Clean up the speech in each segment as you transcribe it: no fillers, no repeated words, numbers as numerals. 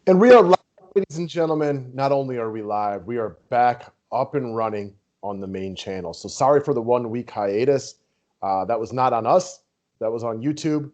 And we are live, ladies and gentlemen. Not only are we live, we are back up and running on the main channel. So sorry for the 1 week hiatus. That was not on us. That was on YouTube.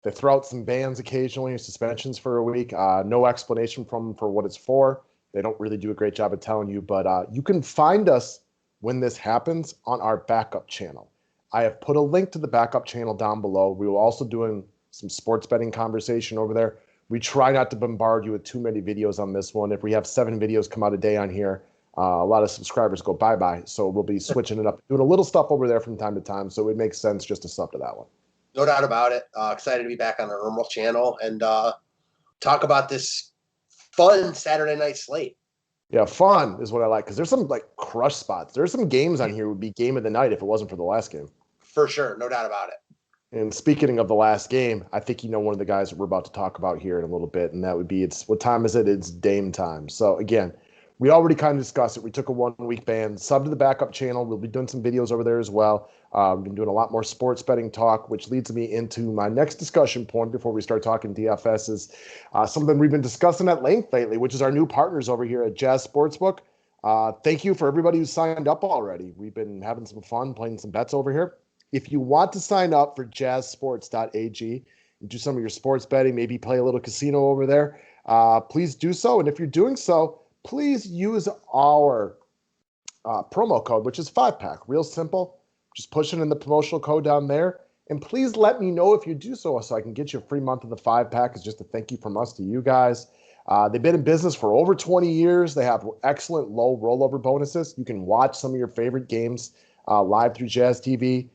They throw out some bans occasionally, suspensions for a week. No explanation from them for what it's for. They don't really do a great job of telling you, but you can find us when this happens on our backup channel. I have put a link to the backup channel down below. We will also doing some sports betting conversation over there. We try not to bombard you with too many videos on this one. If we have 7 videos come out a day on here, a lot of subscribers go bye-bye. So we'll be switching it up, doing a little stuff over there from time to time. So it makes sense just to sub to that one. No doubt about it. Excited to be back on our normal channel and talk about this fun Saturday night slate. Yeah, fun is what I like because there's some like crush spots. There's some games on here would be game of the night if it wasn't for the last game. For sure, no doubt about it. And speaking of the last game, I think you know one of the guys that we're about to talk about here in a little bit, and that would be what time is it? It's Dame time. So again, we already kind of discussed it. We took a 1 week ban, sub to the backup channel. We'll be doing some videos over there as well. We've been doing a lot more sports betting talk, which leads me into my next discussion point before we start talking DFS is something we've been discussing at length lately, which is our new partners over here at Jazz Sportsbook. Thank you for everybody who's signed up already. We've been having some fun playing some bets over here. If you want to sign up for jazzsports.ag and do some of your sports betting, maybe play a little casino over there, please do so. And if you're doing so, please use our promo code, which is 5-pack. Real simple. Just push it in the promotional code down there. And please let me know if you do so I can get you a free month of the 5-pack. It's just a thank you from us to you guys. They've been in business for over 20 years. They have excellent low rollover bonuses. You can watch some of your favorite games live through Jazz TV.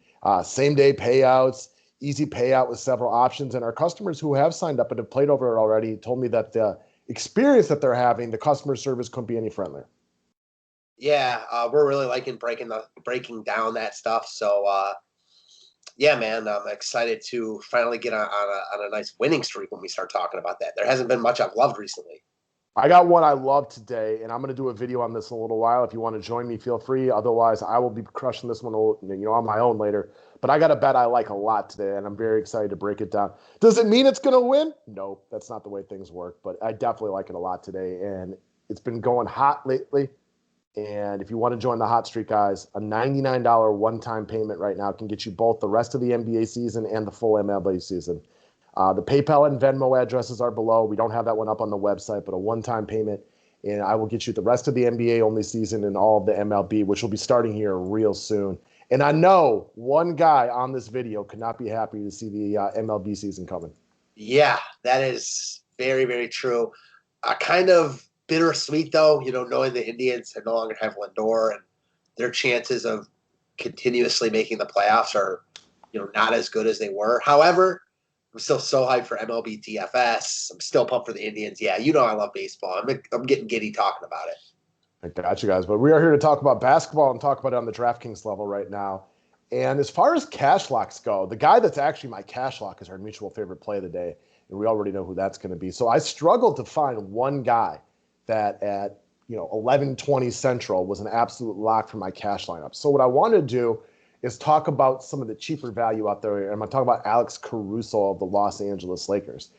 Same-day payouts, easy payout with several options. And our customers who have signed up and have played over it already told me that the experience that they're having, the customer service couldn't be any friendlier. Yeah, we're really liking breaking down that stuff. So, yeah, man, I'm excited to finally get on a nice winning streak when we start talking about that. There hasn't been much I've loved recently. I got one I love today, and I'm going to do a video on this in a little while. If you want to join me, feel free. Otherwise, I will be crushing this one, on my own later. But I got a bet I like a lot today, and I'm very excited to break it down. Does it mean it's going to win? No, that's not the way things work. But I definitely like it a lot today, and it's been going hot lately. And if you want to join the hot streak, guys, a $99 one-time payment right now can get you both the rest of the NBA season and the full MLB season. The PayPal and Venmo addresses are below. We don't have that one up on the website, but a one-time payment, and I will get you the rest of the NBA only season and all of the MLB, which will be starting here real soon. And I know one guy on this video could not be happy to see the MLB season coming. Yeah, that is very, very true. Kind of bittersweet, though, knowing the Indians no longer have Lindor and their chances of continuously making the playoffs are, not as good as they were. However, I'm still so hyped for MLB DFS. I'm still pumped for the Indians. Yeah, I love baseball. I'm getting giddy talking about it. I got you guys. But we are here to talk about basketball and talk about it on the DraftKings level right now. And as far as cash locks go, the guy that's actually my cash lock is our mutual favorite play of the day. And we already know who that's going to be. So I struggled to find one guy that at 11:20 Central was an absolute lock for my cash lineup. So what I want to do is talk about some of the cheaper value out there. And I'm going to talk about Alex Caruso of the Los Angeles Lakers.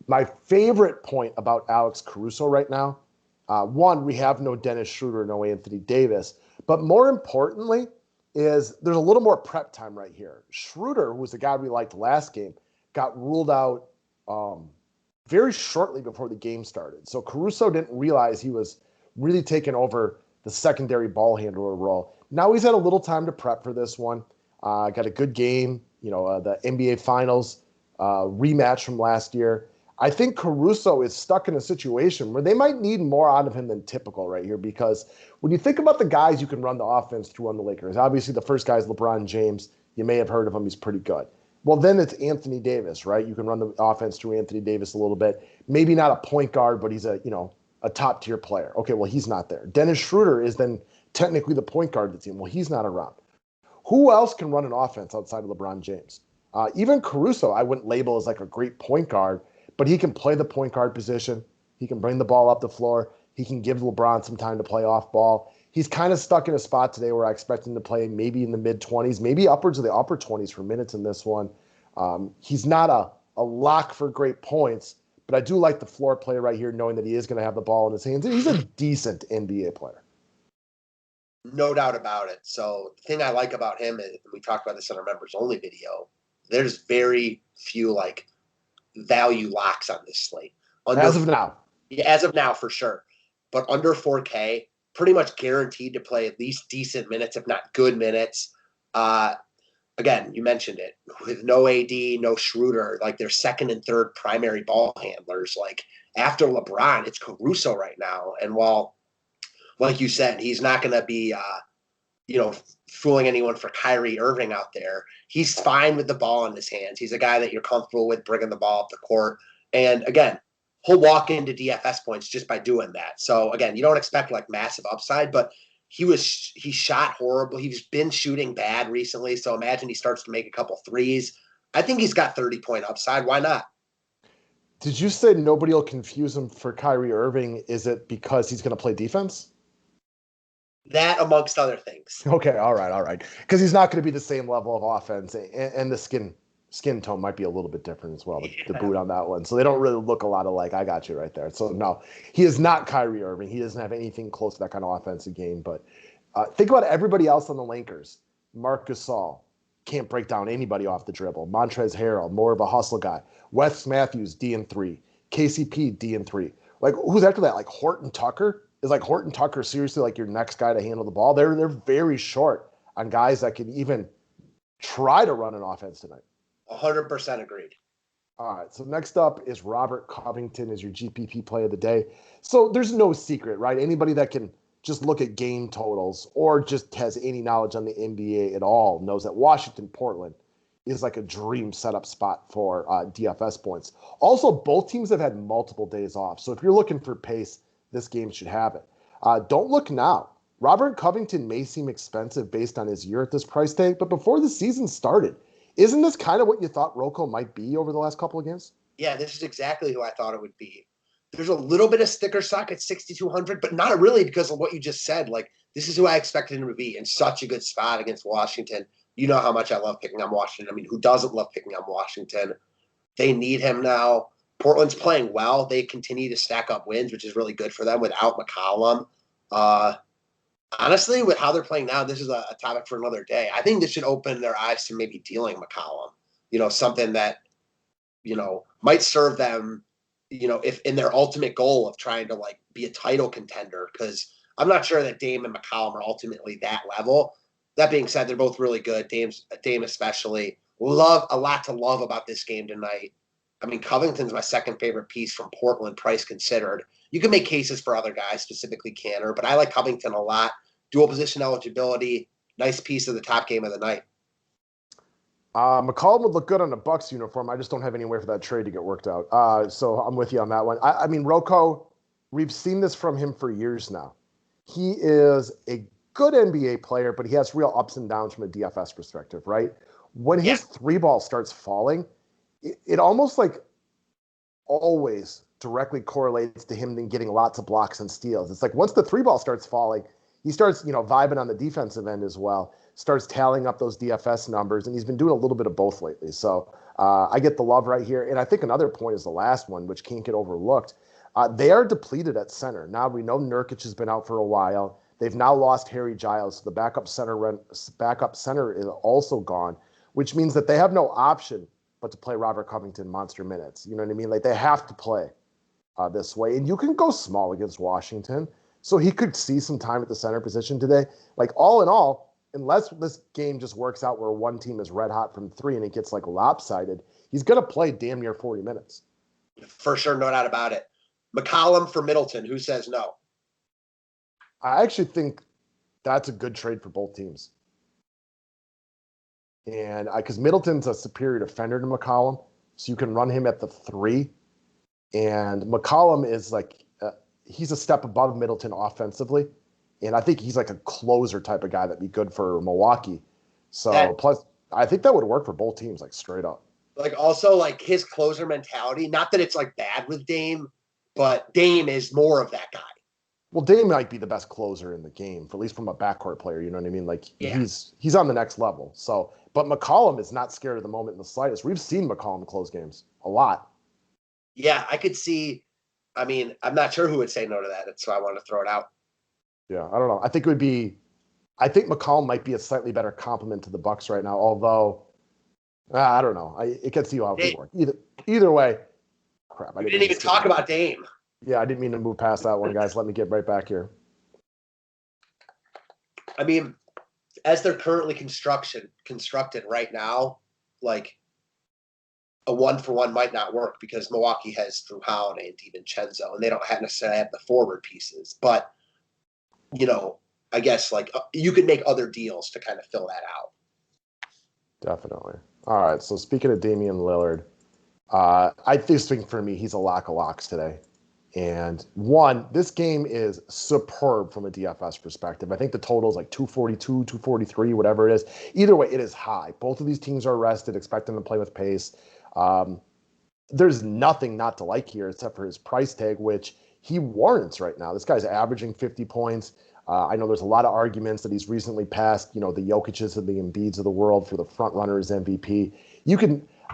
My favorite point about Alex Caruso right now, one, we have no Dennis Schroeder, no Anthony Davis. But more importantly is there's a little more prep time right here. Schroeder, who was the guy we liked last game, got ruled out very shortly before the game started. So Caruso didn't realize he was really taking over the secondary ball handler role. Now he's had a little time to prep for this one. Got a good game, the NBA Finals rematch from last year. I think Caruso is stuck in a situation where they might need more out of him than typical right here because when you think about the guys you can run the offense through on the Lakers, obviously the first guy is LeBron James. You may have heard of him. He's pretty good. Well, then it's Anthony Davis, right? You can run the offense through Anthony Davis a little bit. Maybe not a point guard, but he's a top-tier player. Okay, well, he's not there. Dennis Schroeder is then technically the point guard of the team. Well, he's not around. Who else can run an offense outside of LeBron James? Even Caruso, I wouldn't label as like a great point guard, but he can play the point guard position. He can bring the ball up the floor. He can give LeBron some time to play off ball. He's kind of stuck in a spot today where I expect him to play maybe in the mid-20s, maybe upwards of the upper 20s for minutes in this one. He's not a lock for great points, But I do like the floor play right here, knowing that he is going to have the ball in his hands. And he's a decent NBA player. No doubt about it. So the thing I like about him is, we talked about this in our members only video, there's very few like value locks on this slate. As of now. As of now, for sure. But under 4K, pretty much guaranteed to play at least decent minutes, if not good minutes. Again, you mentioned it. With no AD, no Schroeder, like their second and third primary ball handlers. Like after LeBron, it's Caruso right now. And while, like you said, he's not going to be, fooling anyone for Kyrie Irving out there. He's fine with the ball in his hands. He's a guy that you're comfortable with bringing the ball up the court. And again, he'll walk into DFS points just by doing that. So again, you don't expect like massive upside, but he shot horrible. He's been shooting bad recently. So imagine he starts to make a couple threes. I think he's got 30-point upside. Why not? Did you say nobody will confuse him for Kyrie Irving? Is it because he's going to play defense? That amongst other things. Okay, all right. Because he's not going to be the same level of offense, and the skin tone might be a little bit different as well, the boot on that one. So they don't really look a lot alike. I got you right there. So no, he is not Kyrie Irving. He doesn't have anything close to that kind of offensive game. But think about everybody else on the Lakers. Marc Gasol can't break down anybody off the dribble. Montrezl Harrell, more of a hustle guy. Wes Matthews, D&3. KCP, D&3. Like, who's after that? Like Horton Tucker? Is like Horton Tucker seriously like your next guy to handle the ball? They're very short on guys that can even try to run an offense tonight. 100% agreed. All right, so next up is Robert Covington as your GPP play of the day. So there's no secret, right? Anybody that can just look at game totals or just has any knowledge on the NBA at all knows that Washington-Portland is like a dream setup spot for DFS points. Also, both teams have had multiple days off. So if you're looking for pace, this game should have it. Don't look now. Robert Covington may seem expensive based on his year at this price tag, but before the season started, isn't this kind of what you thought Rocco might be over the last couple of games? Yeah, this is exactly who I thought it would be. There's a little bit of sticker shock at 6,200, but not really because of what you just said. Like, this is who I expected him to be in such a good spot against Washington. You know how much I love picking on Washington. I mean, who doesn't love picking on Washington? They need him now. Portland's playing well. They continue to stack up wins, which is really good for them without McCollum. Honestly, with how they're playing now, this is a topic for another day. I think this should open their eyes to maybe dealing McCollum, something that, might serve them, if in their ultimate goal of trying to like be a title contender, because I'm not sure that Dame and McCollum are ultimately that level. That being said, they're both really good. Dame especially. Love a lot to love about this game tonight. I mean, Covington's my second favorite piece from Portland, price considered. You can make cases for other guys, specifically Canner, but I like Covington a lot. Dual position eligibility, nice piece of the top game of the night. McCollum would look good on a Bucks uniform. I just don't have any way for that trade to get worked out. So I'm with you on that one. I mean, Rocco, we've seen this from him for years now. He is a good NBA player, but he has real ups and downs from a DFS perspective, right? When his three ball starts falling, it almost like always directly correlates to him then getting lots of blocks and steals. It's like once the three ball starts falling, he starts, vibing on the defensive end as well, starts tallying up those DFS numbers, and he's been doing a little bit of both lately. So I get the love right here. And I think another point is the last one, which can't get overlooked. They are depleted at center. Now we know Nurkic has been out for a while. They've now lost Harry Giles. So the backup center is also gone, which means that they have no option but to play Robert Covington monster minutes. You know what I mean? Like they have to play this way. And you can go small against Washington. So he could see some time at the center position today. Like all in all, unless this game just works out where one team is red hot from three and it gets like lopsided, he's going to play damn near 40 minutes. For sure, no doubt about it. McCollum for Middleton, who says no? I actually think that's a good trade for both teams. And because Middleton's a superior defender to McCollum, so you can run him at the three. And McCollum is like, he's a step above Middleton offensively. And I think he's like a closer type of guy that'd be good for Milwaukee. So plus, I think that would work for both teams, like straight up. Like also like his closer mentality, not that it's like bad with Dame, but Dame is more of that guy. Well, Dame might be the best closer in the game, at least from a backcourt player. You know what I mean? Like he's on the next level. So, but McCollum is not scared of the moment in the slightest. We've seen McCollum close games a lot. Yeah, I could see. I mean, I'm not sure who would say no to that. That's why I want to throw it out. Yeah, I don't know. I think McCollum might be a slightly better complement to the Bucks right now, although I don't know. It gets you how it could work. Either way, crap. I We didn't didn't mean to even skip talk that. about Dame. Yeah, I didn't mean to move past that one, guys. Let me get right back here. I mean, as they're currently constructed right now, like a 1-for-1 might not work because Milwaukee has Drew Holiday and DiVincenzo, and they don't necessarily have the forward pieces. But I guess like you could make other deals to kind of fill that out. Definitely. All right. So speaking of Damian Lillard, I think for me, he's a lock of locks today. And one, this game is superb from a DFS perspective. I think the total is like 242, 243, whatever it is. Either way, it is high. Both of these teams are rested, expect them to play with pace. There's nothing not to like here except for his price tag, which he warrants right now. This guy's averaging 50 points. I know there's a lot of arguments that he's recently passed, the Jokic's and the Embiids of the world for the front runner as MVP.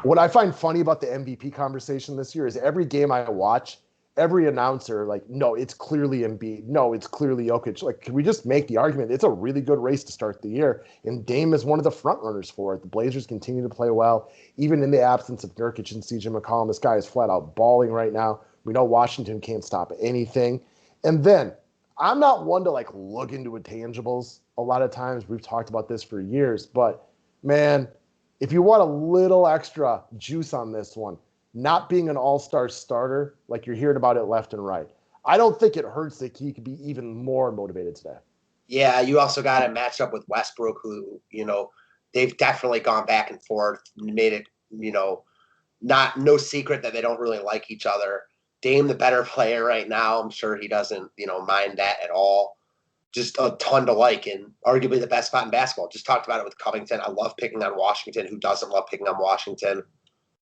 What I find funny about the MVP conversation this year is every game I watch, every announcer, like, no, it's clearly Embiid. No, it's clearly Jokic. Like, can we just make the argument? It's a really good race to start the year, and Dame is one of the front runners for it. The Blazers continue to play well, even in the absence of Nurkic and CJ McCollum. This guy is flat out balling right now. We know Washington can't stop anything. And then I'm not one to like look into intangibles a lot of times. We've talked about this for years, but man, if you want a little extra juice on this one, not being an all-star starter, like you're hearing about it left and right, I don't think it hurts that he could be even more motivated today. Yeah, you also got it matched up with Westbrook, who, they've definitely gone back and forth, made it, no secret that they don't really like each other. Dame, the better player right now. I'm sure he doesn't, mind that at all. Just a ton to like, and arguably the best spot in basketball. Just talked about it with Covington. I love picking on Washington. Who doesn't love picking on Washington?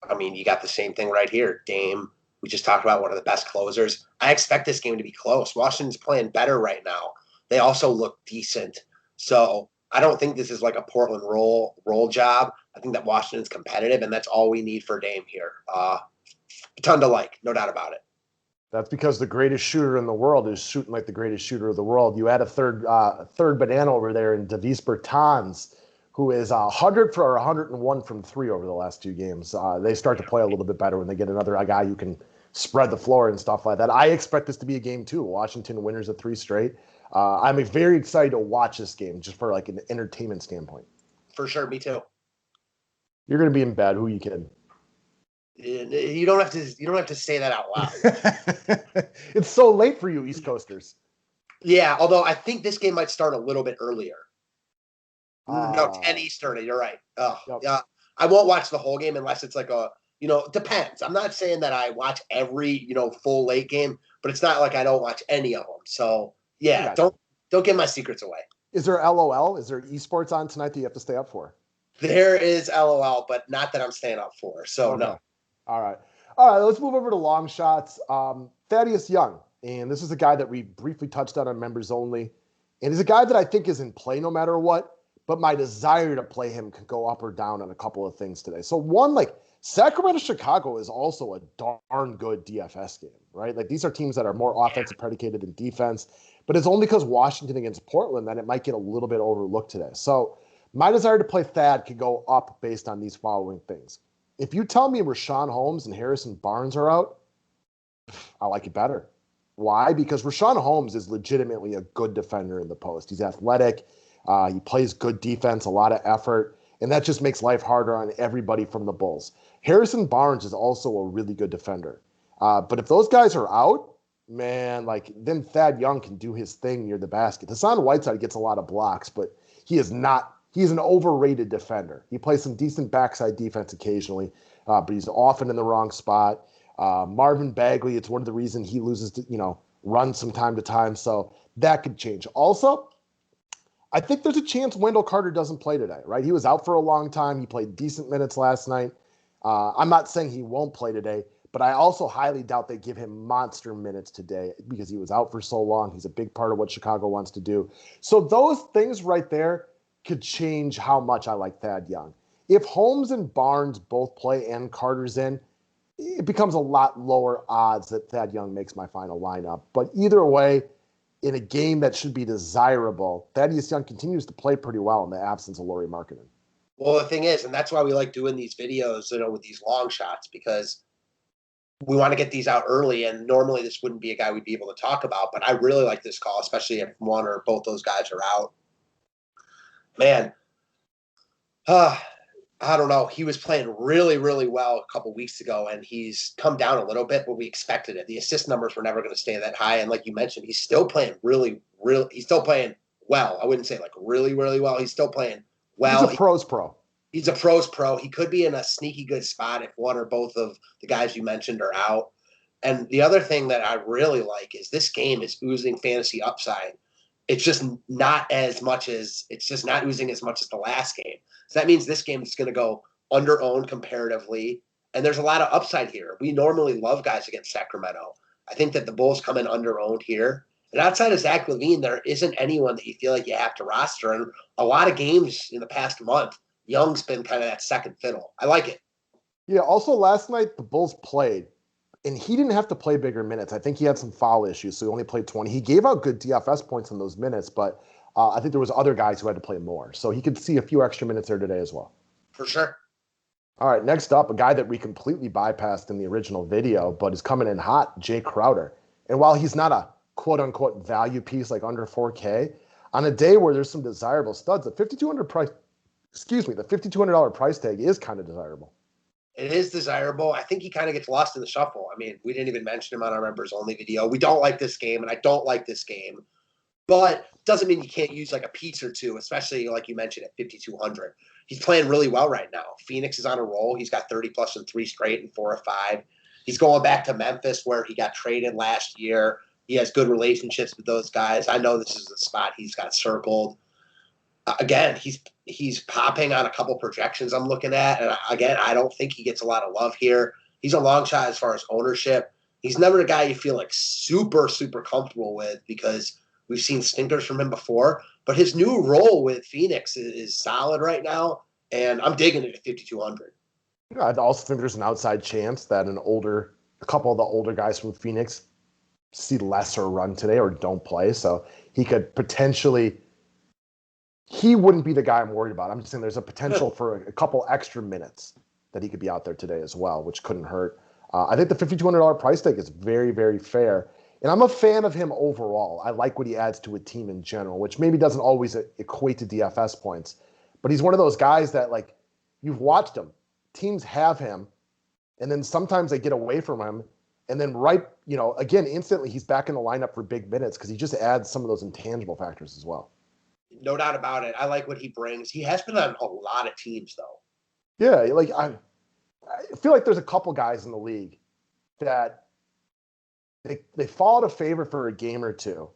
I mean, you got the same thing right here. Dame, we just talked about one of the best closers. I expect this game to be close. Washington's playing better right now. They also look decent. So I don't think this is like a Portland roll job. I think that Washington's competitive, and that's all we need for Dame here. A ton to like, no doubt about it. That's because the greatest shooter in the world is shooting like the greatest shooter of the world. You add a third banana over there in Davis Bertans, who is 100 for 101 from three over the last two games. They start to play a little bit better when they get another guy who can spread the floor and stuff like that. I expect this to be a game too. Washington winners of three straight. I'm very excited to watch this game just for like an entertainment standpoint. For sure, me too. You're going to be in bed. Who are you kidding? You don't have to say that out loud. It's so late for you East Coasters. Yeah, although I think this game might start a little bit earlier. No, 10 Eastern. You're right. Yep. Yeah, I won't watch the whole game unless it's like it depends. I'm not saying that I watch every, full late game, but it's not like I don't watch any of them. So yeah, don't give my secrets away. Is there LOL? Is there esports on tonight that you have to stay up for? There is LOL, but not that I'm staying up for. So okay. No. All right. Let's move over to long shots. Thaddeus Young, and this is a guy that we briefly touched on members only, and he's a guy that I think is in play no matter what. But my desire to play him can go up or down on a couple of things today. So one, like Sacramento, Chicago is also a darn good DFS game, right? Like these are teams that are more offensive predicated than defense, but it's only because Washington against Portland that it might get a little bit overlooked today. So my desire to play Thad could go up based on these following things. If you tell me Rashawn Holmes and Harrison Barnes are out, I like it better. Why? Because Rashawn Holmes is legitimately a good defender in the post. He's athletic. He plays good defense, a lot of effort, and that just makes life harder on everybody from the Bulls. Harrison Barnes is also a really good defender. But if those guys are out, man, then Thad Young can do his thing near the basket. Hassan Whiteside gets a lot of blocks, but he's an overrated defender. He plays some decent backside defense occasionally, but he's often in the wrong spot. Marvin Bagley, it's one of the reasons he loses, runs from time to time. So that could change. Also, I think there's a chance Wendell Carter doesn't play today, right? He was out for a long time. He played decent minutes last night. I'm not saying he won't play today, but I also highly doubt they give him monster minutes today because he was out for so long. He's a big part of what Chicago wants to do. So those things right there could change how much I like Thad Young. If Holmes and Barnes both play and Carter's in, it becomes a lot lower odds that Thad Young makes my final lineup. But either way, in a game that should be desirable, Thaddeus Young continues to play pretty well in the absence of Lauri Markkanen. Well, the thing is, and that's why we like doing these videos, with these long shots, because we want to get these out early. And normally this wouldn't be a guy we'd be able to talk about, but I really like this call, especially if one or both those guys are out. Man, I don't know. He was playing really, really well a couple weeks ago, and he's come down a little bit, but we expected it. The assist numbers were never going to stay that high. And like you mentioned, he's still playing he's still playing well. I wouldn't say like really, really well. He's still playing well. He's a pro's pro. He's a pro's pro. He could be in a sneaky good spot if one or both of the guys you mentioned are out. And the other thing that I really like is this game is oozing fantasy upside. It's just not oozing as much as the last game. So that means this game is going to go under-owned comparatively. And there's a lot of upside here. We normally love guys against Sacramento. I think that the Bulls come in under-owned here. And outside of Zach LaVine, there isn't anyone that you feel like you have to roster. And a lot of games in the past month, Young's been kind of that second fiddle. I like it. Yeah, also last night the Bulls played, and he didn't have to play bigger minutes. I think he had some foul issues, so he only played 20. He gave out good DFS points in those minutes, but I think there was other guys who had to play more. So he could see a few extra minutes there today as well. For sure. All right, next up, a guy that we completely bypassed in the original video, but is coming in hot, Jay Crowder. And while he's not a quote-unquote value piece like under 4K, on a day where there's some desirable studs, the $5,200 price tag is kind of desirable. It is desirable. I think he kind of gets lost in the shuffle. I mean, we didn't even mention him on our members only video. We don't like this game, and I don't like this game. But doesn't mean you can't use like a piece or two, especially like you mentioned at 5,200. He's playing really well right now. Phoenix is on a roll. He's got 30 plus in 3 straight and 4 or 5. He's going back to Memphis where he got traded last year. He has good relationships with those guys. I know this is the spot he's got circled. Again, he's popping on a couple projections I'm looking at. And again, I don't think he gets a lot of love here. He's a long shot as far as ownership. He's never a guy you feel like super, super comfortable with because we've seen stinkers from him before. But his new role with Phoenix is solid right now, and I'm digging it at 5,200. I also think there's an outside chance that a couple of the older guys from Phoenix see lesser run today or don't play. So he could potentially – he wouldn't be the guy I'm worried about. I'm just saying there's a potential for a couple extra minutes that he could be out there today as well, which couldn't hurt. I think the $5,200 price tag is very, very fair. And I'm a fan of him overall. I like what he adds to a team in general, which maybe doesn't always equate to DFS points. But he's one of those guys that, like, you've watched him. Teams have him, and then sometimes they get away from him. And then again, instantly he's back in the lineup for big minutes because he just adds some of those intangible factors as well. No doubt about it. I like what he brings. He has been on a lot of teams, though. Yeah, like I feel like there's a couple guys in the league that they fall out of favor for a game or two,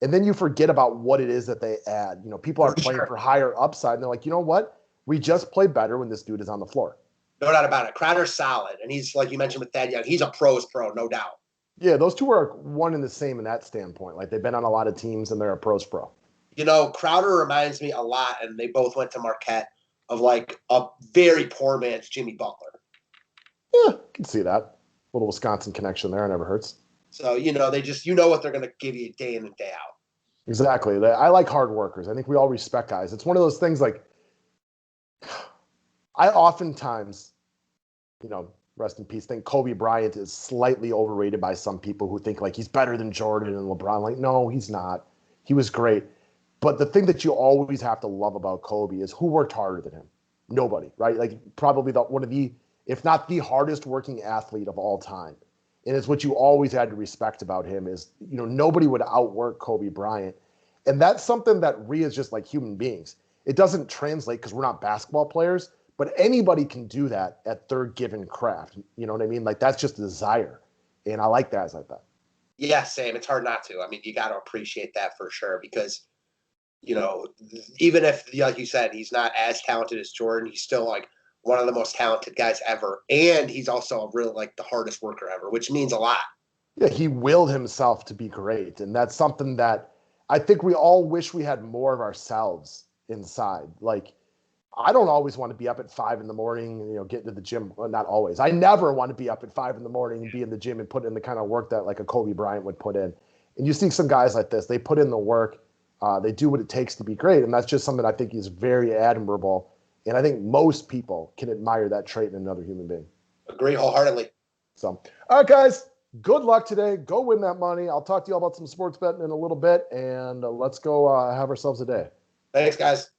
and then you forget about what it is that they add. People are playing for higher upside, and they're like, you know what? We just play better when this dude is on the floor. No doubt about it. Crowder's solid, and he's, like you mentioned with Thad Young, he's a pro's pro, no doubt. Yeah, those two are one and the same in that standpoint. Like, they've been on a lot of teams, and they're a pro's pro. Crowder reminds me a lot, and they both went to Marquette, of like a very poor man's Jimmy Butler. Yeah, I can see that. A little Wisconsin connection there. It never hurts. So, they just, what they're going to give you day in and day out. Exactly. I like hard workers. I think we all respect guys. It's one of those things like I oftentimes, rest in peace, think Kobe Bryant is slightly overrated by some people who think like he's better than Jordan and LeBron. Like, no, he's not. He was great. But the thing that you always have to love about Kobe is who worked harder than him? Nobody, right? Like probably one of the, if not the hardest working athlete of all time. And it's what you always had to respect about him is, nobody would outwork Kobe Bryant. And that's something that we as just like human beings, it doesn't translate because we're not basketball players, but anybody can do that at their given craft. You know what I mean? Like that's just a desire. And I like guys like that. Yeah, same. It's hard not to. I mean, you got to appreciate that for sure because, even if, like you said, he's not as talented as Jordan, he's still like one of the most talented guys ever. And he's also a really like the hardest worker ever, which means a lot. Yeah, he willed himself to be great. And that's something that I think we all wish we had more of ourselves inside. Like, I don't always want to be up at 5 in the morning, get to the gym. Well, not always. I never want to be up at 5 in the morning and be in the gym and put in the kind of work that like a Kobe Bryant would put in. And you see some guys like this, they put in the work. They do what it takes to be great. And that's just something I think is very admirable. And I think most people can admire that trait in another human being. Agree wholeheartedly. So, all right, guys, good luck today. Go win that money. I'll talk to you all about some sports betting in a little bit. And let's go have ourselves a day. Thanks, guys.